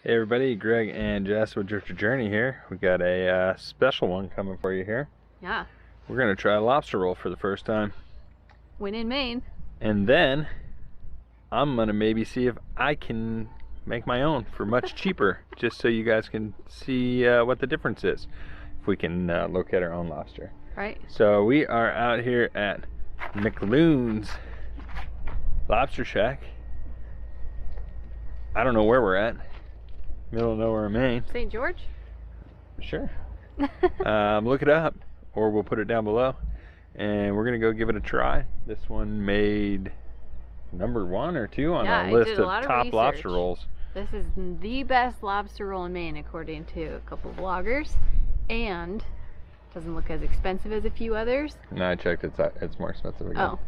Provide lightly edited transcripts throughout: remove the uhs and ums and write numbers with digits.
Hey everybody, Greg and Jess with Drifter Journey here. We got a special one coming for you here. Yeah. We're gonna try a lobster roll for the first time. When in Maine. And then I'm gonna maybe see if I can make my own for much cheaper, just so you guys can see what the difference is, if we can locate our own lobster. Right. So we are out here at McLoon's Lobster Shack. I don't know where we're at. Middle of nowhere in Maine. St. George? Sure. Look it up, or we'll put it down below. And we're gonna go give it a try. This one made number 1 or 2 on our list of top lobster rolls. This is the best lobster roll in Maine, according to a couple vloggers, and doesn't look as expensive as a few others. No, I checked. It's more expensive again. Oh.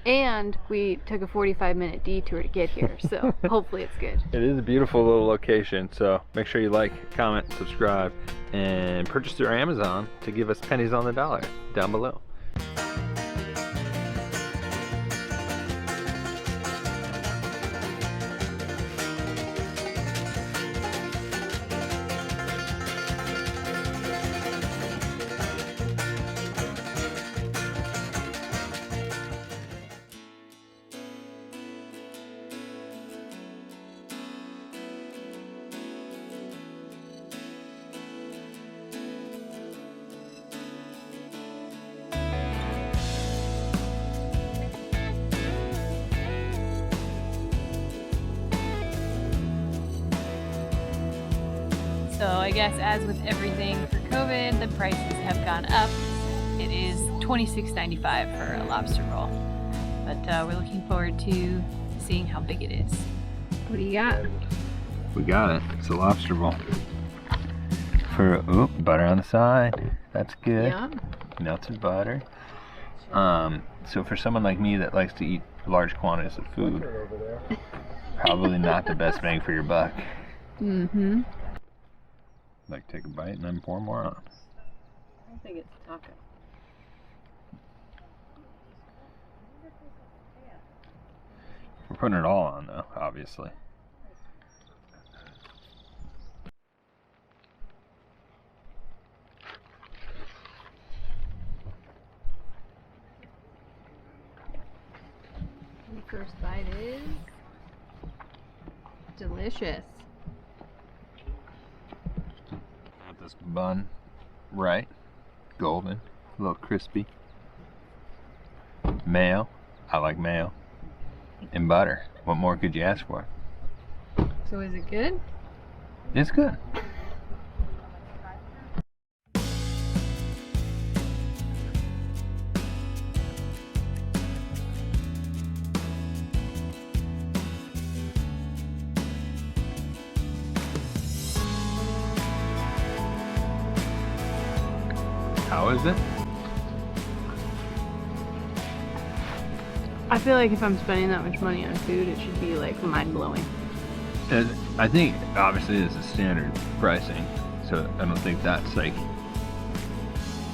And we took a 45-minute detour to get here, so hopefully it's good. It is a beautiful little location, so make sure you like, comment, subscribe, and purchase through Amazon to give us pennies on the dollar down below. So I guess as with everything for COVID, the prices have gone up. It is $26.95 for a lobster roll. But we're looking forward to seeing how big it is. What do you got? We got it. It's a lobster roll. For butter on the side. That's good. Yeah. Melted butter. So for someone like me that likes to eat large quantities of food, probably not the best bang for your buck. Mm-hmm. Like, take a bite and then pour more on. I don't think it's a taco. We're putting it all on though, obviously. The first bite is delicious. Got this bun right, golden, a little crispy. Mayo, I like mayo, and butter. What more could you ask for? So is it good? It's good. How is it? I feel like if I'm spending that much money on food, it should be like mind-blowing. I think obviously this is standard pricing, so I don't think that's like...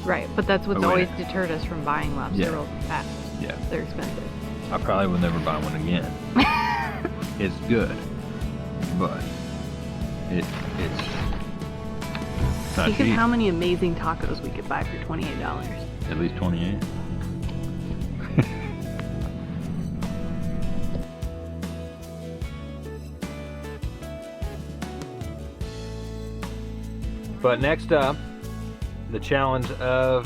Right, but that's what's always deterred us from buying lobster rolls in the past. Yeah. They're expensive. I probably will never buy one again. It's good, but it's not Think cheap. of how many amazing tacos we could buy for $28. At least 28. But next up, the challenge of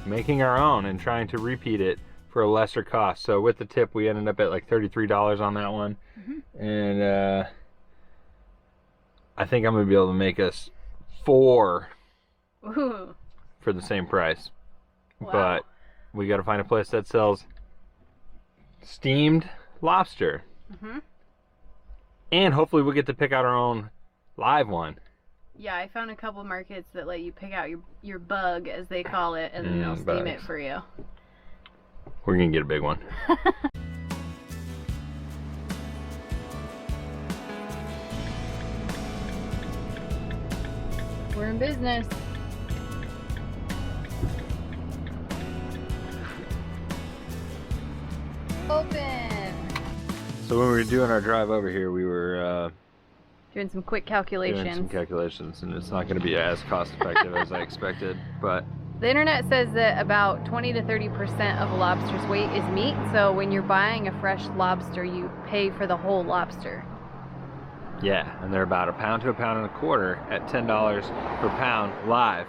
making our own and trying to repeat it for a lesser cost. So with the tip, we ended up at like $33 on that one. Mm-hmm. And I think I'm gonna be able to make us 4 for the same price. Wow. But we gotta find a place that sells steamed lobster. Mm-hmm. And hopefully we'll get to pick out our own live one. Yeah, I found a couple markets that let you pick out your bug, as they call it, and then they'll steam it for you. We're gonna get a big one. We're in business. Open. So when we were doing our drive over here, we were Doing some quick doing calculations. some calculations, and it's not going to be as cost effective as I expected, but The internet says that about 20 to 30% of a lobster's weight is meat, so when you're buying a fresh lobster, you pay for the whole lobster. yeah, and they're about £1 to £1.25 at $10 per pound live.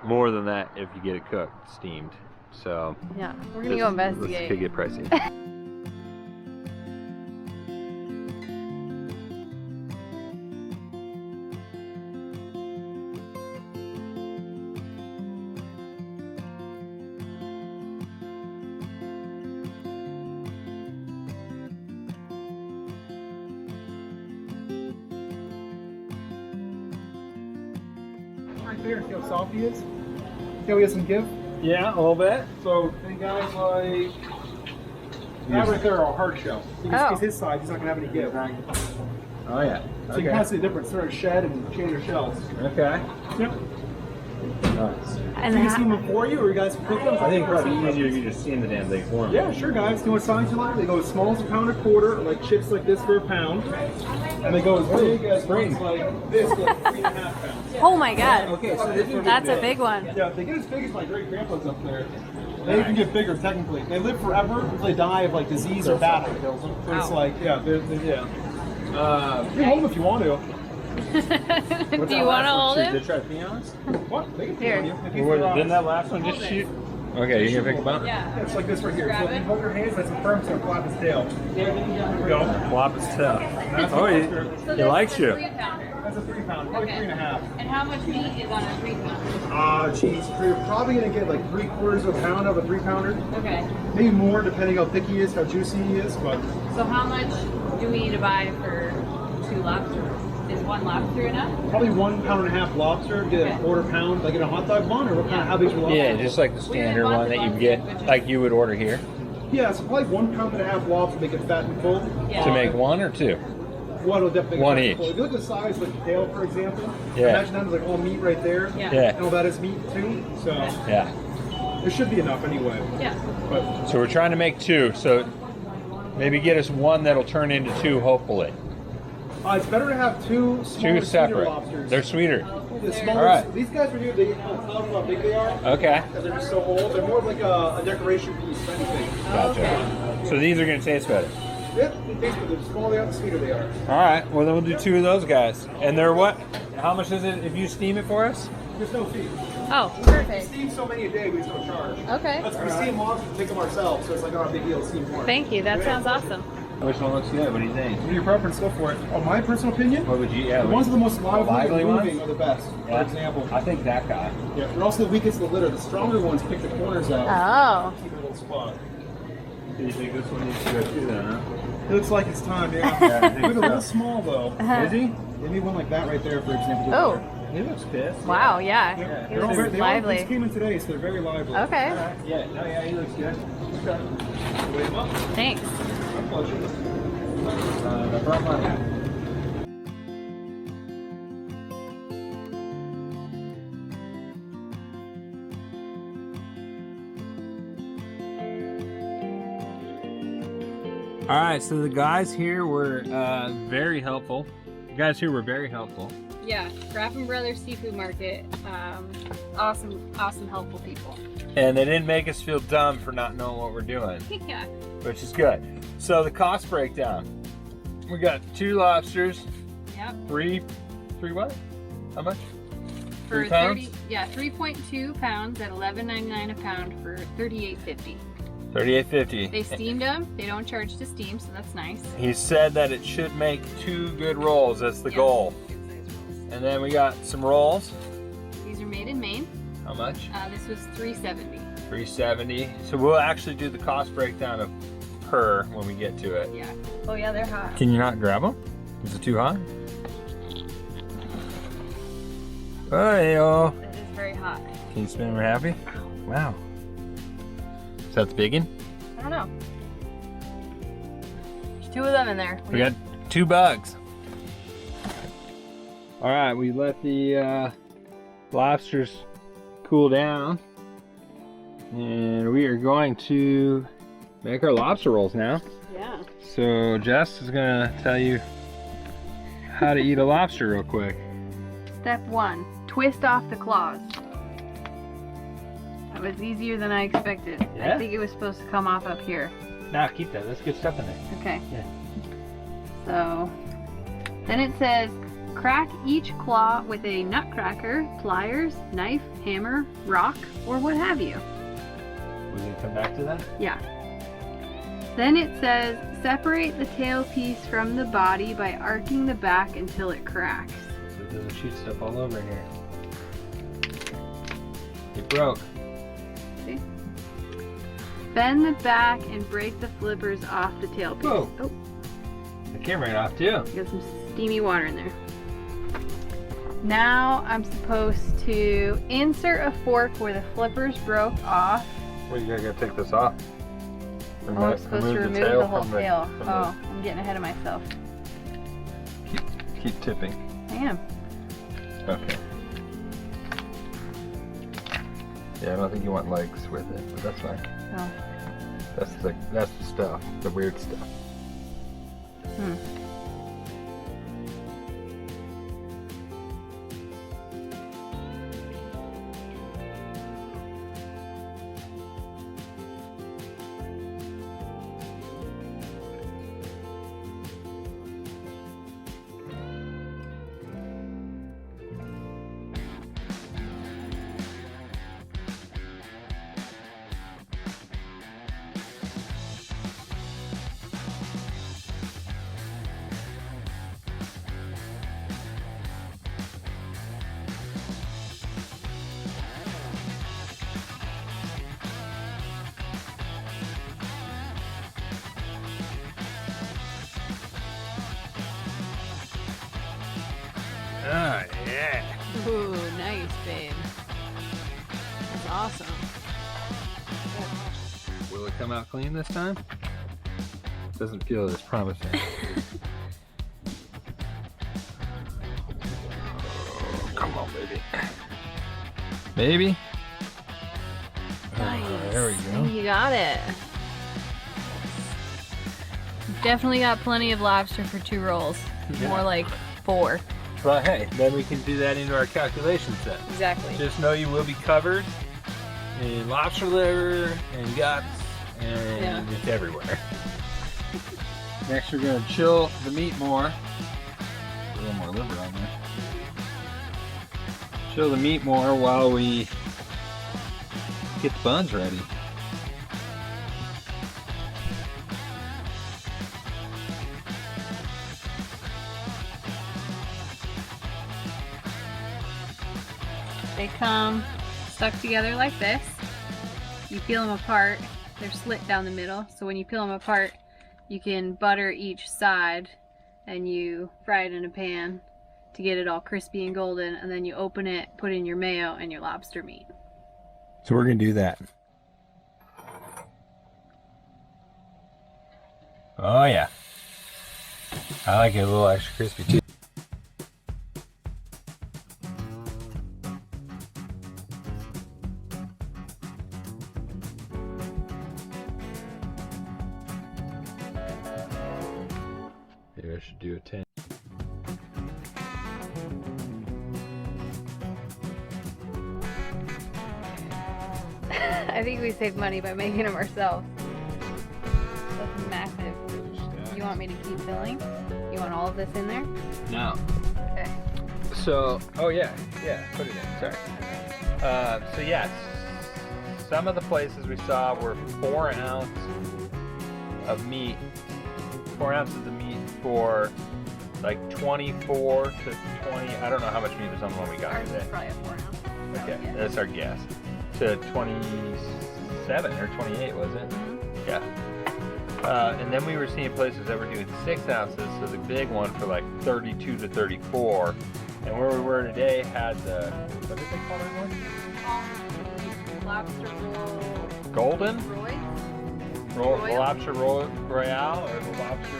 More than that if you get it cooked, steamed. So Yeah, we're gonna go this investigate. could get pricey. Right there, see how soft he is? See how he has some give? Yeah, a little bit. So, the guys like that right there are a hard shell. You can Oh. see his side, he's not gonna have any give. Oh yeah. So you can kind of see the difference. Sort of shed and change their shells. Okay. Yep. Nice. And So you see them for you, or you guys can cook them? I think it's probably easier if you just steam the damn thing for me. Yeah, sure, guys. You know what size you like? They go as small as £1.25, like chips like this for £1, and they go as big as ones like this, like 3.5 pounds. Oh my god, Okay, so this is that's a big one. Yeah, they get as big as my great grandpa's up there. They even get bigger technically. They live forever until they die of like disease or battle kills them. So it's Wow. like, yeah, yeah. You can hold them if you want to. Do you want to hold Did it? try to be honest? What? They can Here. feed you. Didn't that last one just shoot? Okay, you gonna pick them up? Yeah. It's like this right here. Grab So if it. you hold your hands, that's a firm, so flap his tail. There we go. Flop his tail. That's Oh, a he lobster. likes you. 3-pounder. That's a 3-pound, probably Okay. 3.5. And how much meat is on a 3-pounder? Geez, you're probably gonna get like 3/4 of a pound of a 3-pounder. Okay. Maybe more, depending how thick he is, how juicy he is. But So how much do we need to buy for 2 lobster rolls? Is 1 lobster enough? probably 1.5 pound lobster. Get a Okay. 1/4 pound, like in a hot dog bun, or what kind of how big's your lobster? Yeah, just like the standard one that you get, like you would order here. Yeah, so probably 1.5 pound lobster, make it fat and full. Yeah. To make one or two? One will definitely One make it each. full. If you look at the size, like the tail, for example. Yeah. Imagine that as like all meat right there. Yeah. Yeah. And all that is meat too. So Yeah. there should be enough anyway. Yeah. But So we're trying to make two, so maybe get us one that'll turn into two, hopefully. it's better to have two smaller, Two sweeter separate. lobsters. They're sweeter. The smaller, All right. These guys right here, they don't tell how big they are Okay. because they're just so old. They're more of like a decoration piece, if anything. Gotcha. So these are gonna taste better. Yep, they taste good. The smaller they are, the sweeter they are. All right. Well, then we'll do two of those guys. And they're what? How much is it if you steam it for us? There's no fee. Oh, We perfect. steam so many a day, we just don't charge. Okay. That's we steam lobsters, we make them ourselves, so it's like not a big deal to steam more. Thank you. That sounds awesome. Which one looks good? What do you think? What are your preference? Go for it. Oh, my personal opinion? What would you? Yeah. The ones with the most lively lively and moving ones? are the best, Yeah. for example. I think that guy. Yeah, they're also the weakest of the litter. The stronger ones pick the corners out. Oh. Keep a little spot. Do you think this one needs to go too then, huh? It looks like it's time, yeah. Yeah, I think Look a little so. small though. Is he? Maybe one like that right there, for example. Oh. He looks pissed. Wow, yeah. Yeah, He they're all was very, they all lively. these came in today, so they're very lively. Okay. Yeah. No, yeah, he looks good. Okay. Weigh them up. Thanks. My pleasure. No problem. All right, so the guys here were very helpful. The guys here were very helpful. Yeah. Graffin Brothers Seafood Market. Awesome, helpful people. And they didn't make us feel dumb for not knowing what we're doing, Yeah. which is good. So the cost breakdown. We got 2 lobsters, Yep. three what? How much? For 3 pounds? 3.2 pounds at $11.99 a pound for $38.50. $38.50. They steamed them. They don't charge to steam, so that's nice. He said that it should make 2 good rolls. That's the goal. And then we got some rolls. These are made in Maine. How much? This was $3.70. $3.70. So we'll actually do the cost breakdown of per when we get to it. Yeah. Oh yeah, they're hot. Can you not grab them? Is it too hot? Oh, It is very hot. can you spin them happy? Wow. Is that the biggin? I don't know. There's 2 of them in there. We got 2 bugs. All right, we let the lobsters cool down, and we are going to make our lobster rolls now. Yeah. So Jess is gonna tell you how to eat a lobster real quick. Step 1, twist off the claws. That was easier than I expected. Yeah? I think it was supposed to come off up here. Nah, keep that. Let's get stuff in there. Okay. Yeah. So, then it says, crack each claw with a nutcracker, pliers, knife, hammer, rock, or what have you. Will you come back to that? Yeah. Then it says, separate the tail piece from the body by arcing the back until it cracks. So it doesn't shoot stuff all over here. It broke. See? Bend the back and break the flippers off the tail piece. Whoa. Oh, It came right off too. got some steamy water in there. Now I'm supposed to insert a fork where the flippers broke off. Well, you gotta take this off. Oh, I'm supposed to remove the whole tail. Oh, I'm getting ahead of myself. Keep tipping. I am. Okay. Yeah, I don't think you want legs with it, but that's fine. Oh. That's the stuff, the weird stuff. Oh, yeah. Ooh, nice, babe. That's awesome. Will it come out clean this time? Doesn't feel as promising. Oh, come on, baby. Baby? Nice. Oh, there we go. You got it. Definitely got plenty of lobster for 2 rolls. Yeah. More like 4. Well, hey, then we can do that into our calculation set. Exactly. Just know you will be covered in lobster liver and guts, and it's everywhere. Next, we're going to chill the meat more. A little more liver on there. Chill the meat more while we get the buns ready. They come stuck together like this. You peel them apart. They're slit down the middle. So when you peel them apart, you can butter each side and you fry it in a pan to get it all crispy and golden. And then you open it, put in your mayo and your lobster meat. So we're going to do that. Oh yeah. I like it a little extra crispy too. Maybe I should do a 10. I think we saved money by making them ourselves. That's massive. You want me to keep filling? You want all of this in there? No. Okay. So, oh yeah, put it in, sorry. So yes, some of the places we saw were 4 ounces of meat of meat for like 24 to 20, I don't know how much meat was on the one we got Ours today. is probably a 4 ounce. Okay, Yeah. that's our guess. To 27 or 28, was it? Mhm. Yeah. And then we were seeing places that were doing 6 ounces, so the big one for like 32 to 34. And where we were today had the, what did they call that one? Lobster roll. Golden? Roy? Roll, Royal? Lobster Roll, Royale or the Lobster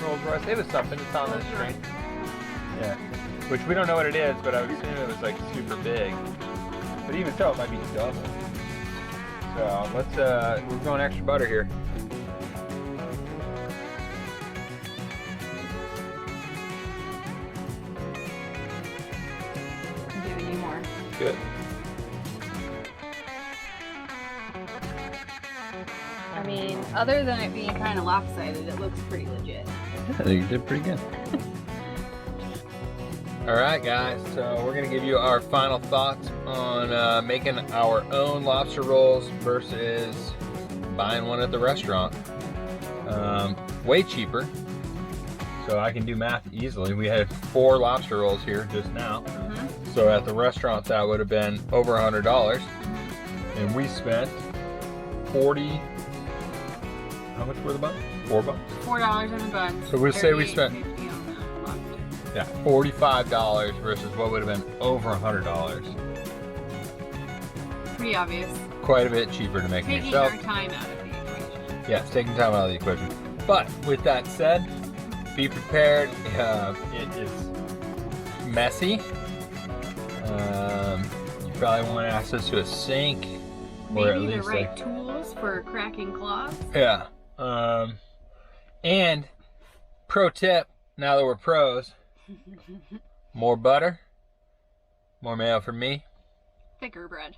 Rolls Royce. It was something. It's on the screen. Yeah. Which we don't know what it is, but I would assume it was like super big. But even so, it might be double. So let's, we're going extra butter here. good. I mean, other than it being kind of lopsided, it looks pretty legit. I think you did pretty good. Alright guys, so we're going to give you our final thoughts on making our own lobster rolls versus buying one at the restaurant. Way cheaper, so I can do math easily. We had 4 lobster rolls here just now. So at the restaurant that would have been over $100, and we spent 40. How much were the buns? $4. $4 in the buns. So we'll say we spent $38.50 on the lobster. yeah $45 versus what would have been over $100. Pretty obvious. Quite a bit cheaper to make it Taking yourself. our time out of the equation. Yeah, it's taking time out of the equation. But with that said, be prepared. It is messy. You probably want access to a sink, or at Maybe the least right like, tools for cracking claws. yeah. And pro tip, now that we're pros, more butter, more mayo for me, Thicker bread.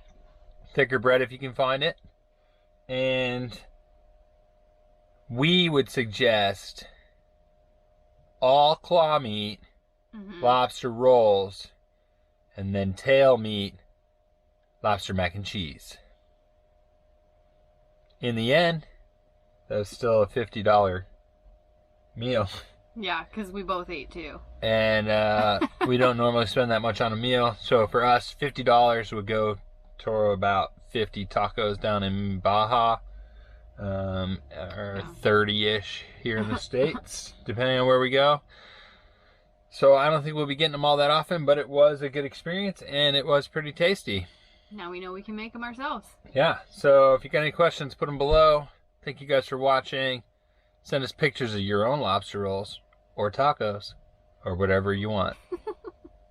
thicker bread if you can find it, and we would suggest all claw meat, lobster rolls, and then tail meat, lobster mac and cheese. In the end, that was still a $50 meal. Yeah, because we both ate too. And we don't normally spend that much on a meal. So for us, $50 would go to about 50 tacos down in Baja. Or 30-ish here in the States, depending on where we go. So I don't think we'll be getting them all that often, but it was a good experience and it was pretty tasty. Now we know we can make them ourselves. Yeah, so if you got any questions, put them below. Thank you guys for watching. Send us pictures of your own lobster rolls or tacos or whatever you want.